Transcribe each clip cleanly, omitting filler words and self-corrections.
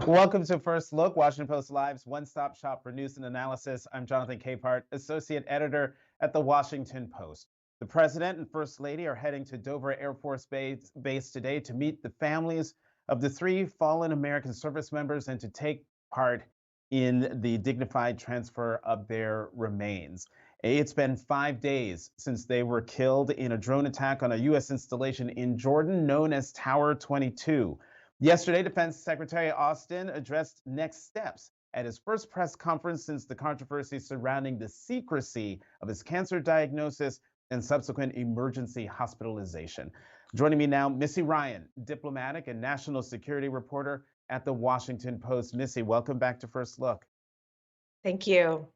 Welcome to First Look, Washington Post Live's one-stop shop for news and analysis. I'm Jonathan Capehart, associate editor at the Washington Post. The president and first lady are heading to Dover Air Force Base today to meet the families of the three fallen American service members and to take part in the dignified transfer of their remains. It's been 5 days since they were killed in a drone attack on a U.S. installation in Jordan known as Tower 22. Yesterday, Defense Secretary Austin addressed next steps at his first press conference since the controversy surrounding the secrecy of his cancer diagnosis and subsequent emergency hospitalization. Joining me now, Missy Ryan, diplomatic and national security reporter at the Washington Post. Missy, welcome back to First Look. Thank you.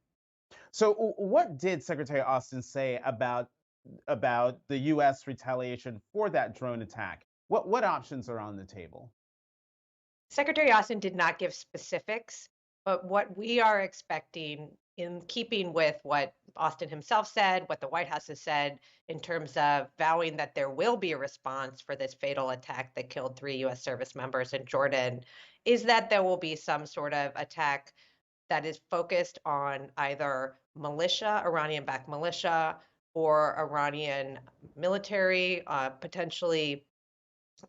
So, what did Secretary Austin say about the U.S. retaliation for that drone attack? What options are on the table? Secretary Austin did not give specifics, but what we are expecting, in keeping with what Austin himself said, what the White House has said, in terms of vowing that there will be a response for this fatal attack that killed 3 U.S. service members in Jordan, is that there will be some sort of attack that is focused on either militia, Iranian-backed militia, or Iranian military, potentially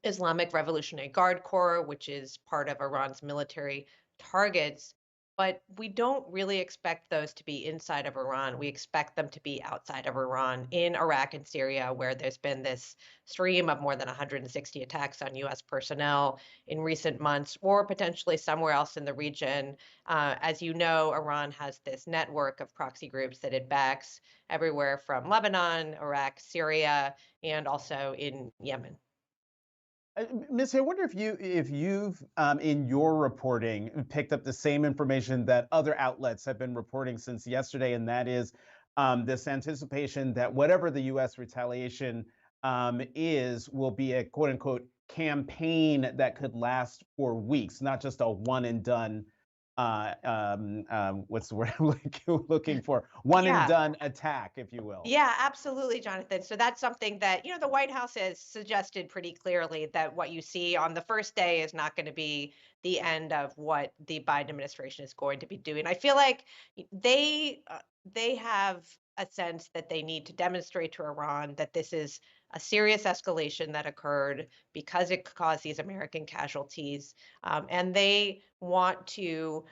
Islamic Revolutionary Guard Corps, which is part of Iran's military targets. But we don't really expect those to be inside of Iran. We expect them to be outside of Iran in Iraq and Syria, where there's been this stream of more than 160 attacks on U.S. personnel in recent months, or potentially somewhere else in the region. As you know, Iran has this network of proxy groups that it backs everywhere from Lebanon, Iraq, Syria, and also in Yemen. Missy, I wonder if you've in your reporting picked up the same information that other outlets have been reporting since yesterday, and that is this anticipation that whatever the U.S. retaliation will be a quote unquote campaign that could last for weeks, not just a one and done. What's the word I'm looking for? One and Yeah. done attack, if you will. Yeah, absolutely, Jonathan. So that's something that, the White House has suggested pretty clearly that what you see on the first day is not going to be the end of what the Biden administration is going to be doing. I feel like they have a sense that they need to demonstrate to Iran that this is a serious escalation that occurred because it caused these American casualties. And they want to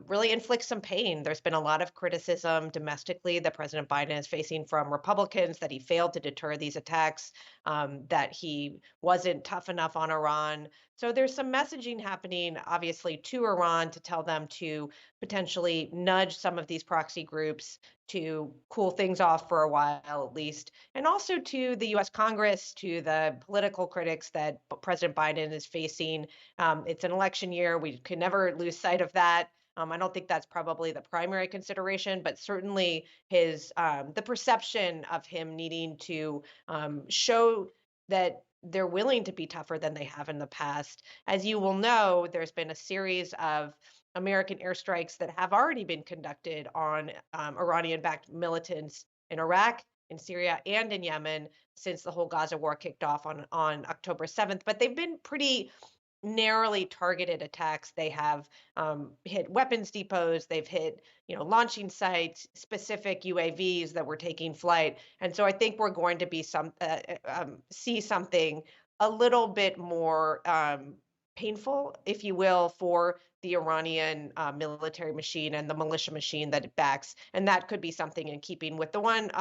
really inflict some pain. There's been a lot of criticism domestically that President Biden is facing from Republicans that he failed to deter these attacks, that he wasn't tough enough on Iran. So there's some messaging happening, obviously, to Iran to tell them to potentially nudge some of these proxy groups to cool things off for a while at least, and also to the U.S. Congress, to the political critics that President Biden is facing. It's an election year. We can never lose sight of that. I don't think that's probably the primary consideration, but certainly the perception of him needing to show that they're willing to be tougher than they have in the past. As you will know, there's been a series of American airstrikes that have already been conducted on Iranian-backed militants in Iraq, in Syria, and in Yemen since the whole Gaza war kicked off on October 7th. But they've been pretty narrowly targeted attacks. They have hit weapons depots. They've hit, launching sites, specific UAVs that were taking flight. And so I think we're going to be see something a little bit more painful, if you will, for the Iranian military machine and the militia machine that it backs. And that could be something in keeping with the one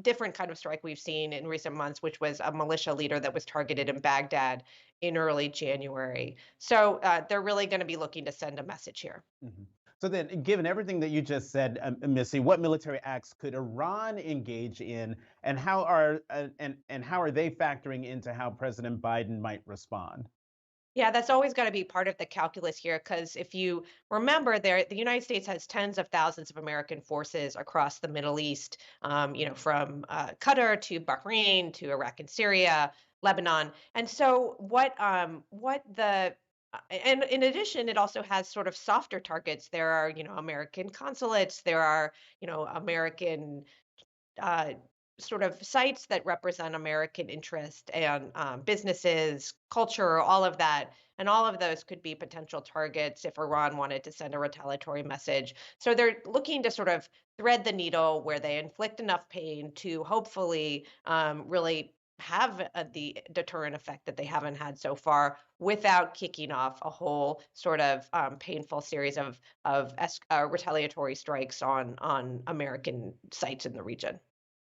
different kind of strike we've seen in recent months, which was a militia leader that was targeted in Baghdad in early January. So they're really going to be looking to send a message here. Mm-hmm. So then, given everything that you just said, Missy, what military acts could Iran engage in, and how are they factoring into how President Biden might respond? Yeah, that's always going to be part of the calculus here, because if you remember, the United States has tens of thousands of American forces across the Middle East, from Qatar to Bahrain to Iraq and Syria, Lebanon. And so and in addition, it also has sort of softer targets. There are, American consulates, there are, American uh, sort of sites that represent American interest and businesses, culture, all of that. And all of those could be potential targets if Iran wanted to send a retaliatory message. So they're looking to sort of thread the needle where they inflict enough pain to hopefully really have the deterrent effect that they haven't had so far without kicking off a whole sort of painful series of retaliatory strikes on American sites in the region.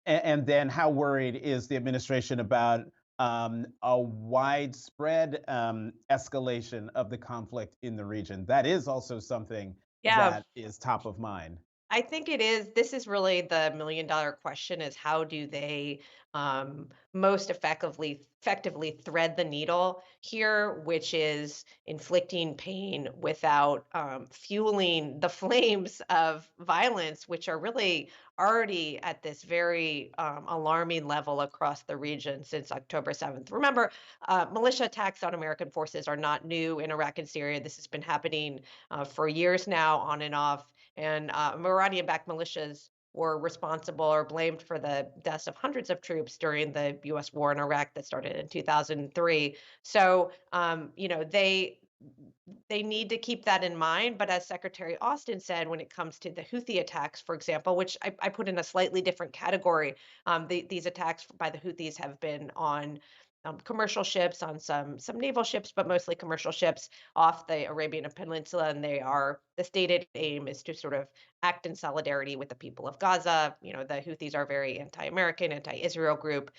And then how worried is the administration about a widespread escalation of the conflict in the region? That is also something Yeah, that is top of mind. I think it is. This is really the million-dollar question: is how do they most effectively thread the needle here, which is inflicting pain without fueling the flames of violence, which are really already at this very alarming level across the region since October 7th. Remember, militia attacks on American forces are not new in Iraq and Syria. This has been happening for years now, on and off. And Iranian-backed militias were responsible or blamed for the deaths of hundreds of troops during the U.S. war in Iraq that started in 2003. So, they need to keep that in mind. But as Secretary Austin said, when it comes to the Houthi attacks, for example, which I put in a slightly different category, these attacks by the Houthis have been on commercial ships, on some naval ships, but mostly commercial ships off the Arabian Peninsula. And the stated aim is to sort of act in solidarity with the people of Gaza. The Houthis are a very anti-American, anti-Israel group.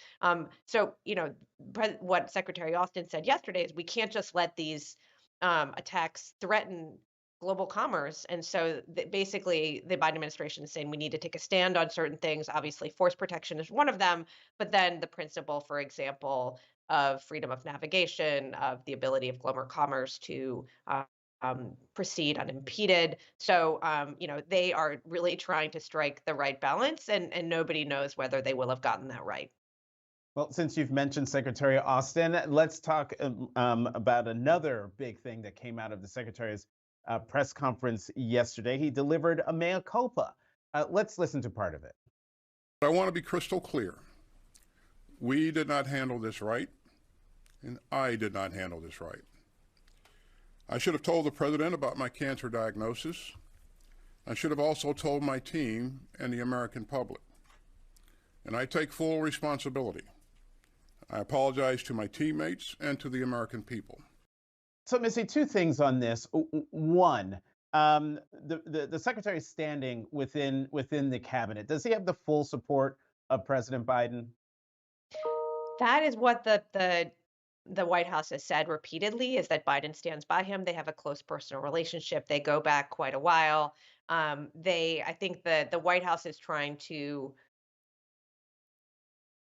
What Secretary Austin said yesterday is we can't just let these attacks threaten global commerce. And so basically, the Biden administration is saying we need to take a stand on certain things. Obviously, force protection is one of them, but then the principle, for example, of freedom of navigation, of the ability of global commerce to proceed unimpeded. So, they are really trying to strike the right balance, and nobody knows whether they will have gotten that right. Well, since you've mentioned Secretary Austin, let's talk about another big thing that came out of the Secretary's press conference yesterday. He delivered a mea culpa. Let's listen to part of it. I want to be crystal clear. We did not handle this right, and I did not handle this right. I should have told the president about my cancer diagnosis. I should have also told my team and the American public. And I take full responsibility. I apologize to my teammates and to the American people. So, Missy, two things on this. One, the secretary's standing within the cabinet. Does he have the full support of President Biden? That is what the White House has said repeatedly, is that Biden stands by him. They have a close personal relationship. They go back quite a while. I think the White House is trying to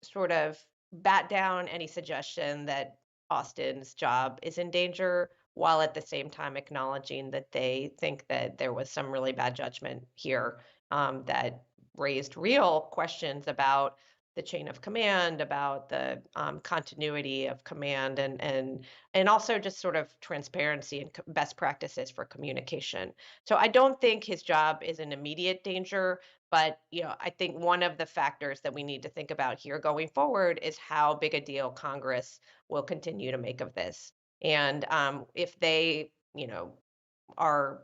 sort of bat down any suggestion that Austin's job is in danger, while at the same time acknowledging that they think that there was some really bad judgment here that raised real questions about the chain of command, about the continuity of command, and also just sort of transparency and best practices for communication. So I don't think his job is in immediate danger, but I think one of the factors that we need to think about here going forward is how big a deal Congress will continue to make of this. And if they, are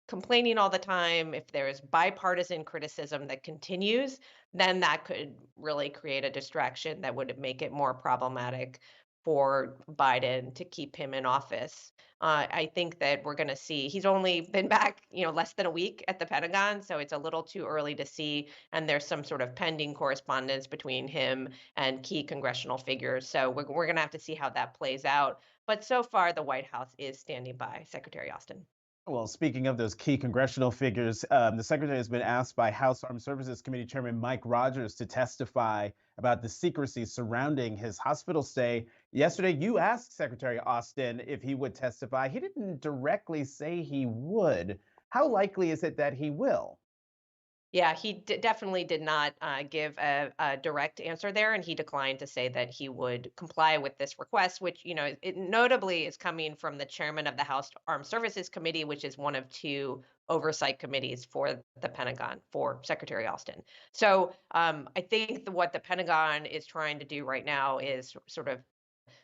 complaining all the time, if there's bipartisan criticism that continues, then that could really create a distraction that would make it more problematic for Biden to keep him in office. I think that we're going to see he's only been back, less than a week at the Pentagon, so it's a little too early to see. And there's some sort of pending correspondence between him and key congressional figures. So we're going to have to see how that plays out. But so far, the White House is standing by Secretary Austin. Well, speaking of those key congressional figures, the secretary has been asked by House Armed Services Committee Chairman Mike Rogers to testify about the secrecy surrounding his hospital stay. Yesterday, you asked Secretary Austin if he would testify. He didn't directly say he would. How likely is it that he will? Yeah, he definitely did not give a direct answer there, and he declined to say that he would comply with this request, which, it notably is coming from the chairman of the House Armed Services Committee, which is one of two oversight committees for the Pentagon for Secretary Austin. So I think what the Pentagon is trying to do right now is sort of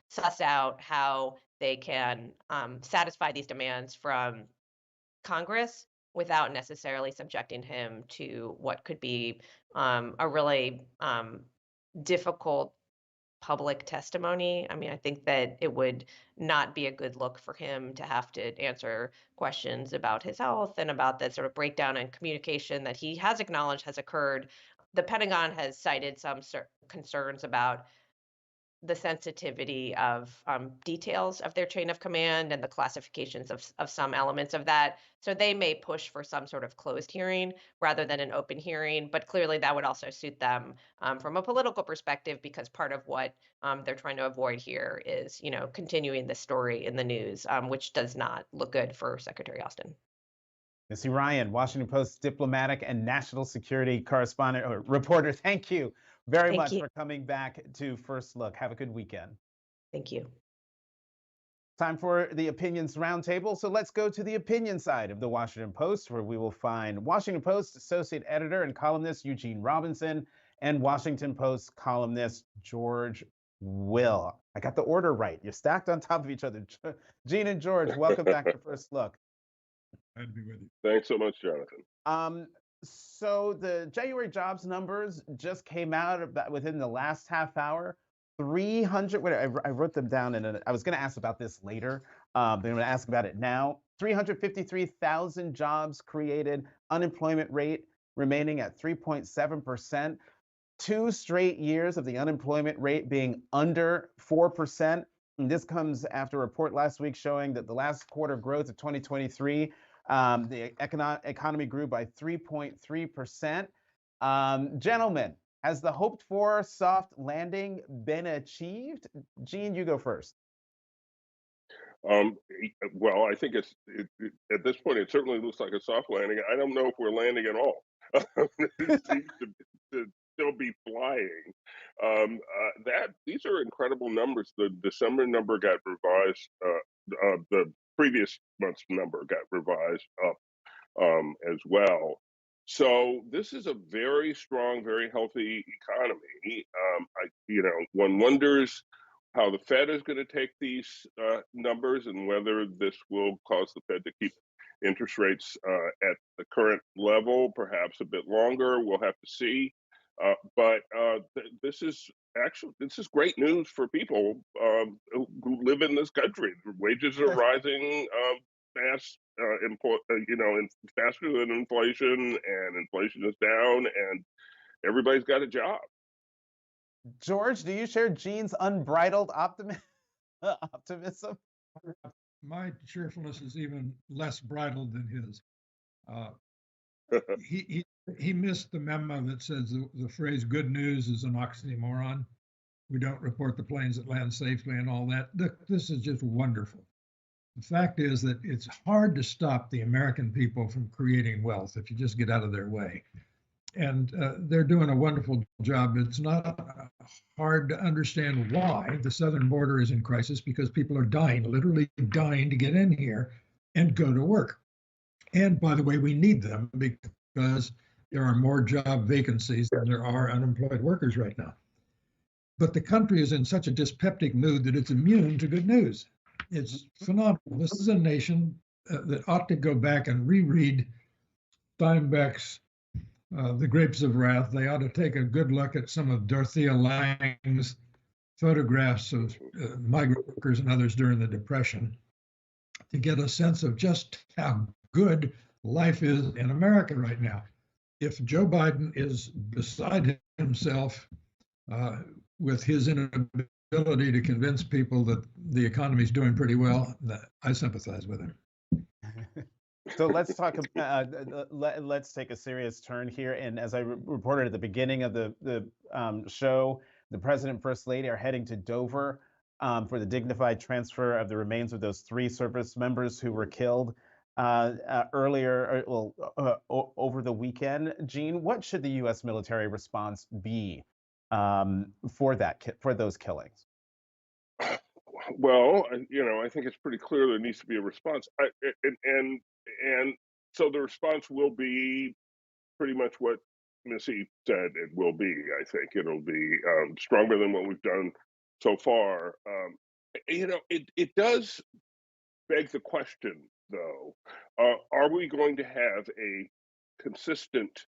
suss out how they can satisfy these demands from Congress without necessarily subjecting him to what could be a really difficult public testimony. I mean, I think that it would not be a good look for him to have to answer questions about his health and about the sort of breakdown in communication that he has acknowledged has occurred. The Pentagon has cited some concerns about the sensitivity of details of their chain of command and the classifications of some elements of that. So they may push for some sort of closed hearing rather than an open hearing. But clearly, that would also suit them from a political perspective, because part of what they're trying to avoid here is, continuing the story in the news, which does not look good for Secretary Austin. Missy Ryan, Washington Post diplomatic and national security correspondent or reporter. Thank you very Thank much you. for coming back to First Look. Have a good weekend. Thank you. Time for the Opinions Roundtable. So let's go to the opinion side of the Washington Post, where we will find Washington Post associate editor and columnist Eugene Robinson and Washington Post columnist George Will. I got the order right. You're stacked on top of each other. Gene and George, welcome back to First Look. Glad to be with you. Thanks so much, Jonathan. So the January jobs numbers just came out about within the last half hour. 300, wait, I wrote them down, and I was going to ask about this later, but I'm going to ask about it now. 353,000 jobs created, unemployment rate remaining at 3.7%. 2 straight years of the unemployment rate being under 4%. And this comes after a report last week showing that the last quarter growth of 2023, the economy grew by 3.3%. Gentlemen, has the hoped for soft landing been achieved? Gene, you go first. Well, I think at this point, it certainly looks like a soft landing. I don't know if we're landing at all. It seems to still be flying. These are incredible numbers. The December number got revised. The previous month's number got revised up as well. So this is a very strong, very healthy economy. One wonders how the Fed is going to take these numbers and whether this will cause the Fed to keep interest rates at the current level, perhaps a bit longer. We'll have to see. But this is great news for people who live in this country. Wages are rising fast, faster than inflation, and inflation is down, and everybody's got a job. George, do you share Gene's unbridled optimism? My cheerfulness is even less bridled than his. He missed the memo that says the phrase "good news" is an oxymoron. We don't report the planes that land safely and all that. This is just wonderful. The fact is that it's hard to stop the American people from creating wealth if you just get out of their way. And they're doing a wonderful job. It's not hard to understand why the southern border is in crisis, because people are dying, literally dying to get in here and go to work. And by the way, we need them because there are more job vacancies than there are unemployed workers right now. But the country is in such a dyspeptic mood that it's immune to good news. It's phenomenal. This is a nation that ought to go back and reread Steinbeck's The Grapes of Wrath. They ought to take a good look at some of Dorothea Lange's photographs of migrant workers and others during the Depression to get a sense of just how good life is in America right now. If Joe Biden is beside himself with his inability to convince people that the economy is doing pretty well, I sympathize with him. So let's talk. Let's take a serious turn here. And as I reported at the beginning of the show, the president and first lady are heading to Dover for the dignified transfer of the remains of those 3 service members who were killed earlier, over the weekend. Gene, what should the U.S. military response be for those killings? Well, I think it's pretty clear there needs to be a response. And so the response will be pretty much what Missy said it will be. I think it'll be stronger than what we've done so far. It does beg the question, though, are we going to have a consistent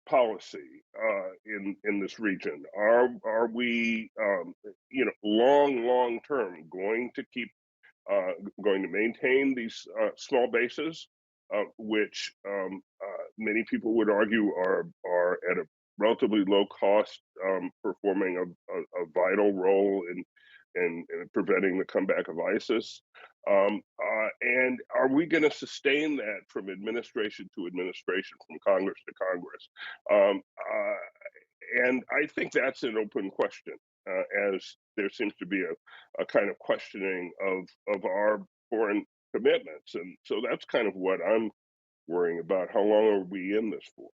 policy in this region? Are we, long term going to keep going to maintain these small bases, which many people would argue are at a relatively low cost, performing a vital role in preventing the comeback of ISIS? And are we going to sustain that from administration to administration, from Congress to Congress? And I think that's an open question, as there seems to be a kind of questioning of our foreign commitments. And so that's kind of what I'm worrying about. How long are we in this for?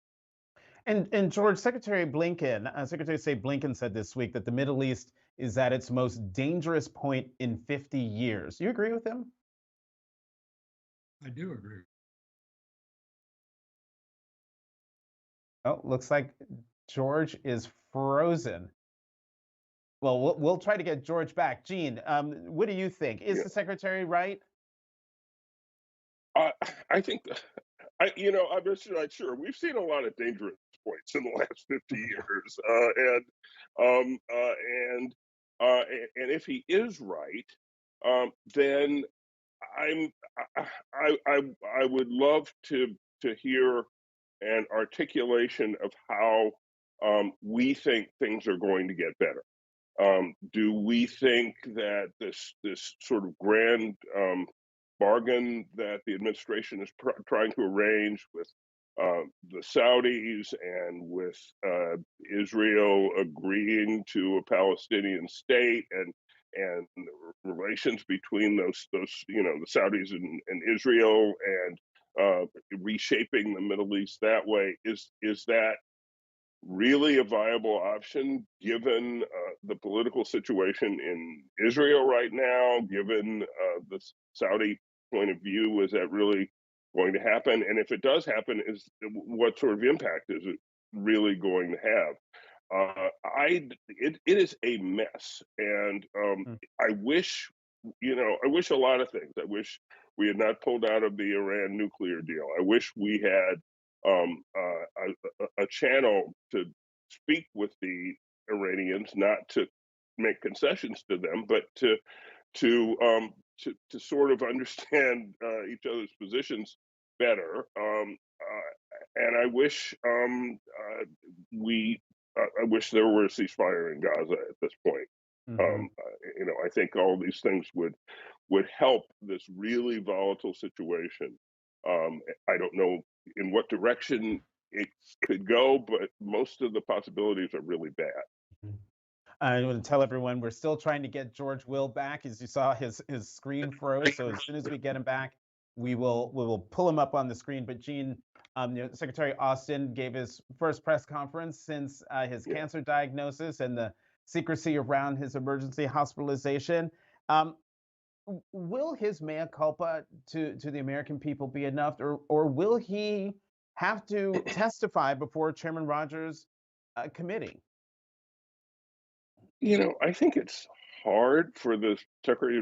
And George, Secretary of State Blinken said this week that the Middle East is at its most dangerous point in 50 years. You agree with him? I do agree. Oh, looks like George is frozen. Well, we'll try to get George back. Gene, what do you think? Is the secretary right? I think, I'm just not sure. We've seen a lot of dangerous points in the last 50 years, and if he is right, then I would love to hear an articulation of how we think things are going to get better. Do we think that this sort of grand bargain that the administration is trying to arrange with the Saudis and with Israel agreeing to a Palestinian state, and relations between those the Saudis and Israel, and reshaping the Middle East that way, is that really a viable option given the political situation in Israel right now, given the Saudi point of view? Is that really going to happen? And if it does happen, what sort of impact is it really going to have? It is a mess, and I wish a lot of things. I wish we had not pulled out of the Iran nuclear deal. I wish we had a channel to speak with the Iranians, not to make concessions to them, but to sort of understand each other's positions better. And I wish I wish there were a ceasefire in Gaza at this point. I think all these things would help this really volatile situation. I don't know in what direction it could go, but most of the possibilities are really bad. I want to tell everyone we're still trying to get George Will back. As you saw, his screen froze. So as soon as we get him back, we will pull him up on the screen. But Gene, Secretary Austin gave his first press conference since his cancer diagnosis and the secrecy around his emergency hospitalization. Will his mea culpa to the American people be enough, or will he have to testify before Chairman Rogers' committee? I think it's hard for the Secretary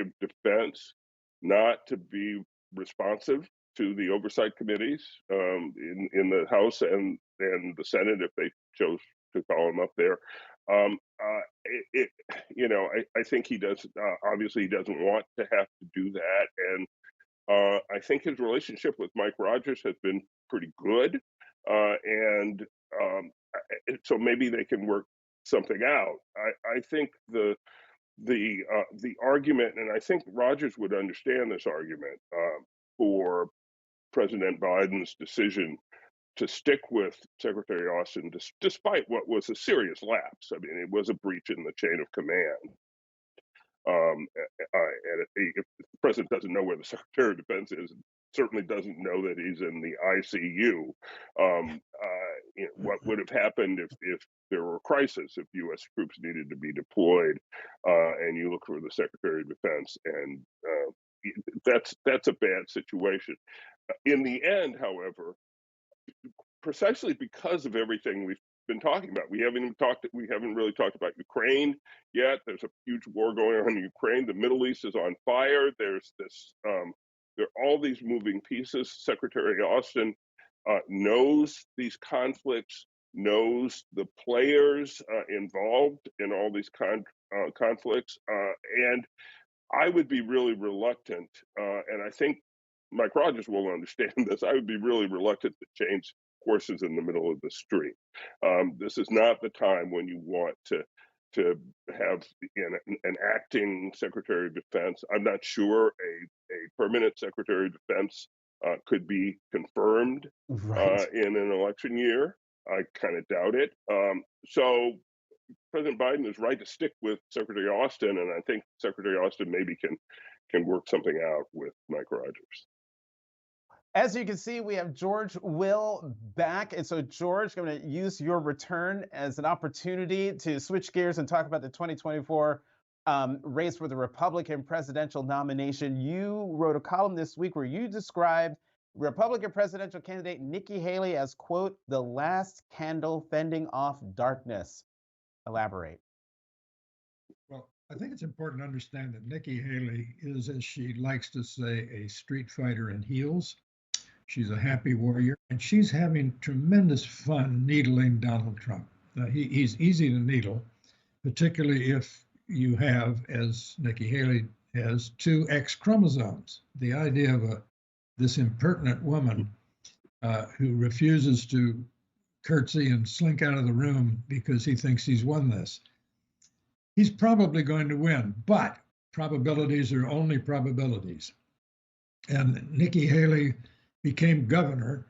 of Defense not to be responsive to the oversight committees in the House and the Senate, if they chose to call him up there. I think he does. Obviously, he doesn't want to have to do that, and I think his relationship with Mike Rogers has been pretty good, and so maybe they can work something out. I think the argument, and I think Rogers would understand this argument for President Biden's decision to stick with Secretary Austin, despite what was a serious lapse. I mean, it was a breach in the chain of command. And if the president doesn't know where the Secretary of Defense is, certainly doesn't know that he's in the ICU. What would have happened if there were a crisis, if U.S. troops needed to be deployed, and you look for the Secretary of Defense, and that's a bad situation. In the end, however, precisely because of everything we've been talking about, we haven't really talked about Ukraine yet. There's a huge war going on in Ukraine. The Middle East is on fire. There's this there are all these moving pieces. Secretary Austin knows these conflicts, knows the players involved in all these conflicts, and I would be really reluctant, and I think Mike Rogers will understand this. I would be really reluctant to change horses in the middle of the street. This is not the time when you want to have an acting Secretary of Defense. I'm not sure a permanent Secretary of Defense could be confirmed Right. in an election year. I kind of doubt it. So President Biden is right to stick with Secretary Austin, and I think Secretary Austin maybe can work something out with Mike Rogers. As you can see, we have George Will back. And so, George, I'm going to use your return as an opportunity to switch gears and talk about the 2024 race for the Republican presidential nomination. You wrote a column this week where you described Republican presidential candidate Nikki Haley as, quote, the last candle fending off darkness. Elaborate. Well, I think it's important to understand that Nikki Haley is, as she likes to say, a street fighter in heels. She's a happy warrior, and she's having tremendous fun needling Donald Trump. He's easy to needle, particularly if you have, as Nikki Haley has, 2 X chromosomes. The idea of this impertinent woman who refuses to curtsy and slink out of the room because he thinks he's won this. He's probably going to win, but probabilities are only probabilities. And Nikki Haley became governor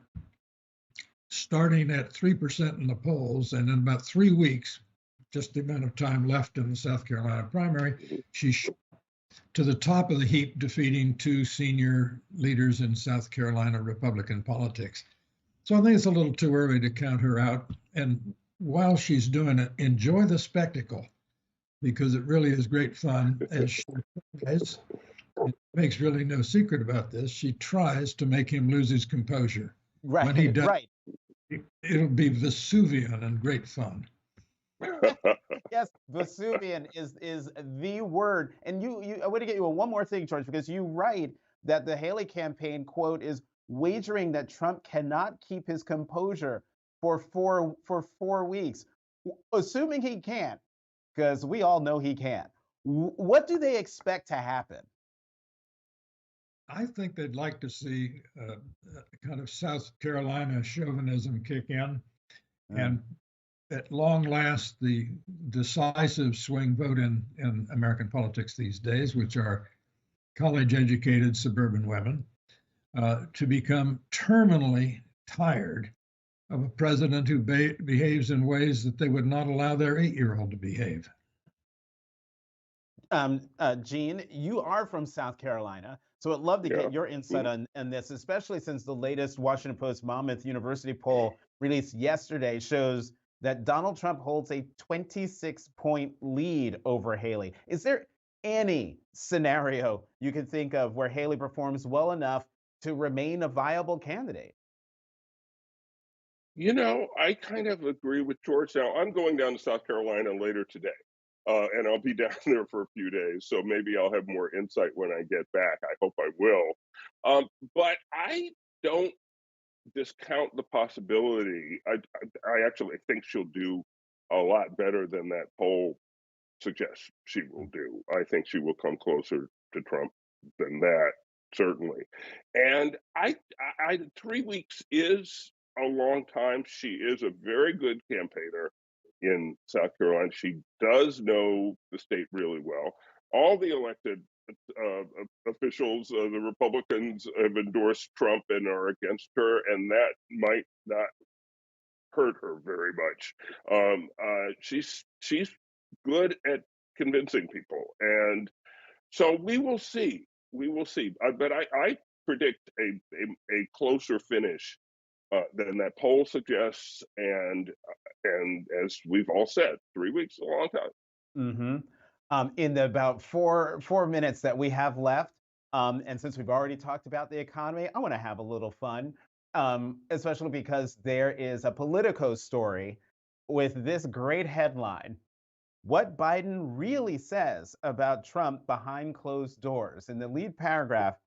starting at 3% in the polls, and in about 3 weeks, just the amount of time left in the South Carolina primary, she shot to the top of the heap, defeating 2 senior leaders in South Carolina Republican politics. So I think it's a little too early to count her out. And while she's doing it, enjoy the spectacle, because it really is great fun. As she tries, it makes really no secret about this, she tries to make him lose his composure. Right. When he does, right. It'll be Vesuvian and great fun. Yes, Vesuvian is the word. And I want to get you on one more thing, George, because you write that the Haley campaign, quote, is wagering that Trump cannot keep his composure for 4 weeks, assuming he can, because we all know he can. What do they expect to happen? I think they'd like to see kind of South Carolina chauvinism kick in, and at long last, the decisive swing vote in American politics these days, which are college-educated suburban women, to become terminally tired of a president who behaves in ways that they would not allow their 8-year-old to behave. Gene, you are from South Carolina, so I'd love to get your insight on this, especially since the latest Washington Post Monmouth University poll released yesterday shows that Donald Trump holds a 26-point lead over Haley. Is there any scenario you can think of where Haley performs well enough to remain a viable candidate? I kind of agree with George. Now, I'm going down to South Carolina later today, and I'll be down there for a few days, so maybe I'll have more insight when I get back. I hope I will. But I don't discount the possibility. I actually think she'll do a lot better than that poll suggests she will do. I think she will come closer to Trump than that, certainly. And I 3 weeks is a long time. She is a very good campaigner in South Carolina. She does know the state really well. All the elected officials, the Republicans have endorsed Trump and are against her, and that might not hurt her very much. She's good at convincing people, and so we will see. We will see. But I predict a closer finish than that poll suggests, and as we've all said, 3 weeks is a long time. In the about four minutes that we have left, and since we've already talked about the economy, I want to have a little fun, especially because there is a Politico story with this great headline: "What Biden Really Says About Trump Behind Closed Doors." And the lead paragraph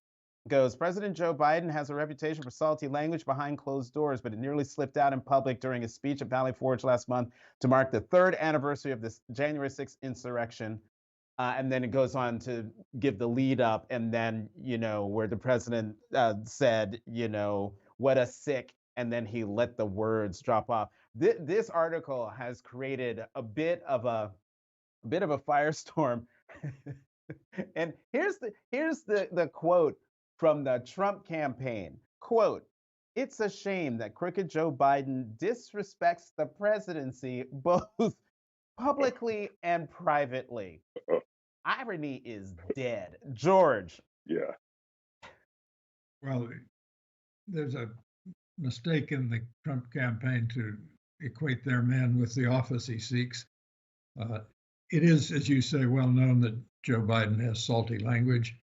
goes, "President Joe Biden has a reputation for salty language behind closed doors, but it nearly slipped out in public during a speech at Valley Forge last month to mark the third anniversary of this January 6th insurrection." And then it goes on to give the lead up, and then, where the president said, "What a sick," and then he let the words drop off. This article has created a bit of a firestorm. And here's the quote from the Trump campaign. Quote, "It's a shame that crooked Joe Biden disrespects the presidency both publicly and privately." Irony is dead. George. Yeah. Well, there's a mistake in the Trump campaign to equate their man with the office he seeks. It is, as you say, well known that Joe Biden has salty language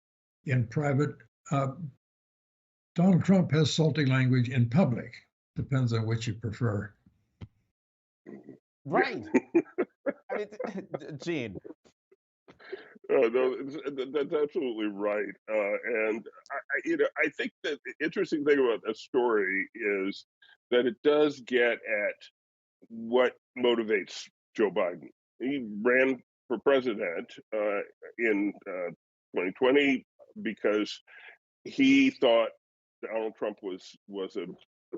in private. Donald Trump has salty language in public. Depends on which you prefer. Right. I mean, Gene. No, that's absolutely right. And I think that the interesting thing about this story is that it does get at what motivates Joe Biden. He ran for president in 2020 because he thought Donald Trump was a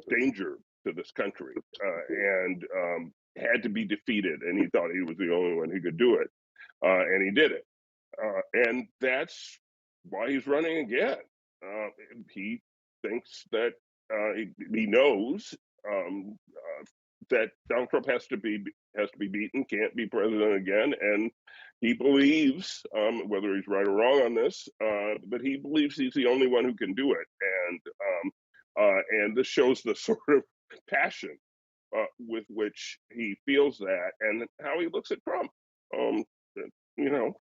danger to this country and had to be defeated, and he thought he was the only one who could do it, and he did it. And that's why he's running again. He thinks that he knows that Donald Trump has to be beaten, can't be president again, and he believes, whether he's right or wrong on this, but he believes he's the only one who can do it, and this shows the sort of passion with which he feels that, and how he looks at Trump.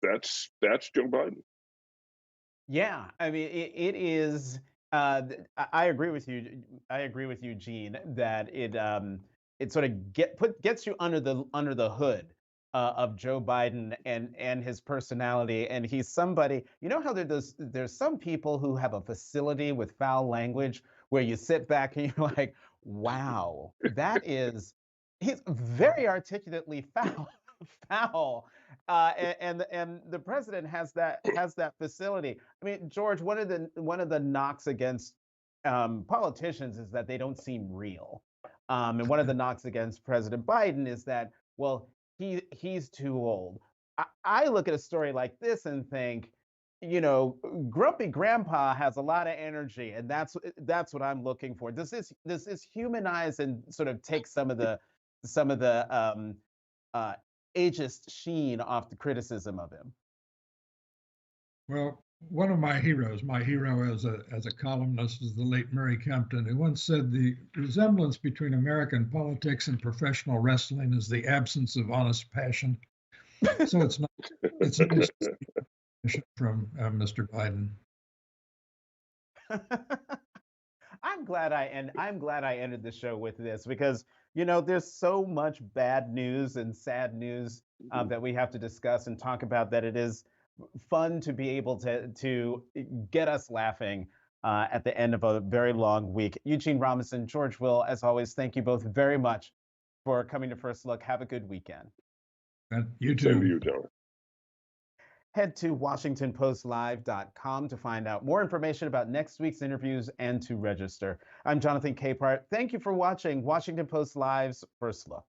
That's Joe Biden. Yeah, I mean, it is. I agree with you. I agree with you, Gene, that it sort of gets you under the hood of Joe Biden and his personality. And he's somebody. You know how there's some people who have a facility with foul language where you sit back and you're like, wow, he's very articulately foul. And the president has that facility. I mean, George, one of the knocks against politicians is that they don't seem real. And one of the knocks against President Biden is that, well, he's too old. I look at a story like this and think, grumpy grandpa has a lot of energy, and that's what I'm looking for. Does this humanize and sort of take some of the ageist sheen off the criticism of him? Well, one of my hero as a columnist is the late Murray Kempton, who once said the resemblance between American politics and professional wrestling is the absence of honest passion. So it's nice from Mr. Biden. I'm glad I ended the show with this because there's so much bad news and sad news that we have to discuss and talk about, that it is fun to be able to get us laughing at the end of a very long week. Eugene Robinson, George Will, as always, thank you both very much for coming to First Look. Have a good weekend. And you too. Same to you, John. Head to WashingtonPostLive.com to find out more information about next week's interviews and to register. I'm Jonathan Capehart. Thank you for watching Washington Post Live's First Look.